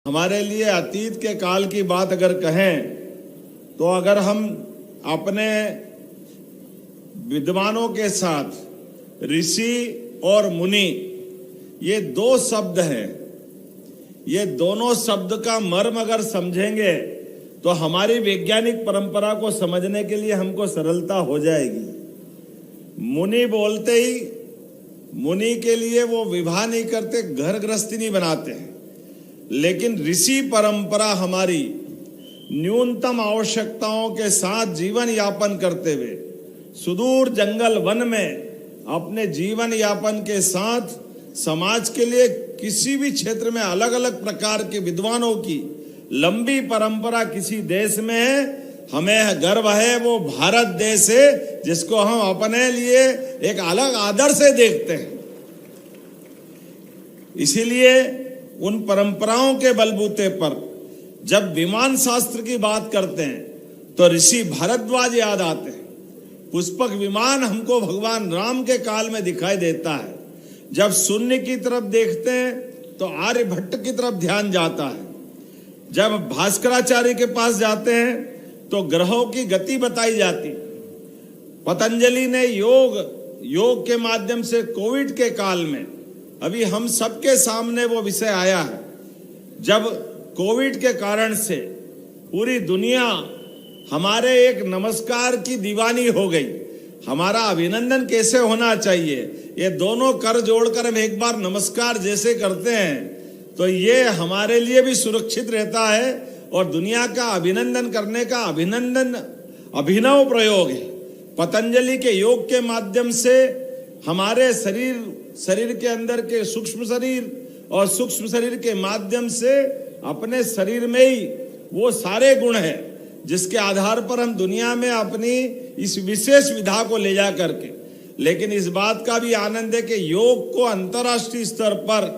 हमारे लिए अतीत के काल की बात अगर कहें तो अगर हम अपने विद्वानों के साथ ऋषि और मुनि, ये दो शब्द हैं, ये दोनों शब्द का मर्म अगर समझेंगे तो हमारी वैज्ञानिक परंपरा को समझने के लिए हमको सरलता हो जाएगी। मुनि बोलते ही मुनि के लिए वो विवाह नहीं करते, घर गृहस्थी नहीं बनाते हैं, लेकिन ऋषि परंपरा हमारी न्यूनतम आवश्यकताओं के साथ जीवन यापन करते हुए सुदूर जंगल वन में अपने जीवन यापन के साथ समाज के लिए किसी भी क्षेत्र में अलग अलग प्रकार के विद्वानों की लंबी परंपरा किसी देश में है। हमें गर्व है वो भारत देश है जिसको हम अपने लिए एक अलग आदर से देखते हैं। इसीलिए उन परंपराओं के बलबूते पर जब विमान शास्त्र की बात करते हैं तो ऋषि भारद्वाज याद आते हैं। पुष्पक विमान हमको भगवान राम के काल में दिखाई देता है। जब शून्य की तरफ देखते हैं तो आर्यभट्ट की तरफ ध्यान जाता है। जब भास्कराचार्य के पास जाते हैं तो ग्रहों की गति बताई जाती। पतंजलि ने योग के माध्यम से कोविड के काल में अभी हम सबके सामने वो विषय आया है। जब कोविड के कारण से पूरी दुनिया हमारे एक नमस्कार की दीवानी हो गई। हमारा अभिनंदन कैसे होना चाहिए, ये दोनों कर जोड़कर हम एक बार नमस्कार जैसे करते हैं तो ये हमारे लिए भी सुरक्षित रहता है और दुनिया का अभिनंदन करने का अभिनव प्रयोग है। पतंजलि के योग के माध्यम से हमारे शरीर के अंदर के सूक्ष्म शरीर और सूक्ष्म शरीर के माध्यम से अपने शरीर में ही वो सारे गुण हैं जिसके आधार पर हम दुनिया में अपनी इस विशेष विधा को ले जा करके, लेकिन इस बात का भी आनंद है कि योग को अंतर्राष्ट्रीय स्तर पर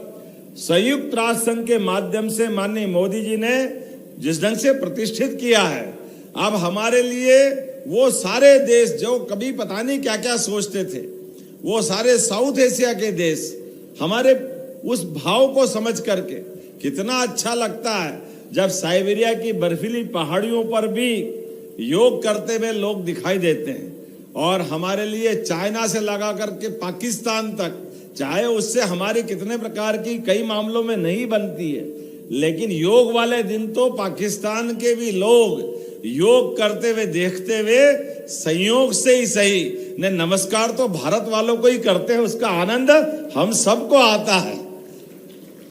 संयुक्त राष्ट्र संघ के माध्यम से माननीय मोदी जी ने जिस ढंग से प्रतिष्ठित किया है, अब हमारे लिए वो सारे देश जो कभी पता नहीं क्या क्या सोचते थे, वो सारे साउथ एशिया के देश हमारे उस भाव को समझ करके कितना अच्छा लगता है जब साइबेरिया की बर्फीली पहाड़ियों पर भी योग करते हुए लोग दिखाई देते हैं। और हमारे लिए चाइना से लगा करके पाकिस्तान तक, चाहे उससे हमारी कितने प्रकार की कई मामलों में नहीं बनती है, लेकिन योग वाले दिन तो पाकिस्तान के भी लोग योग करते हुए देखते हुए संयोग से ही सही ने नमस्कार तो भारत वालों को ही करते हैं, उसका आनंद हम सबको आता है।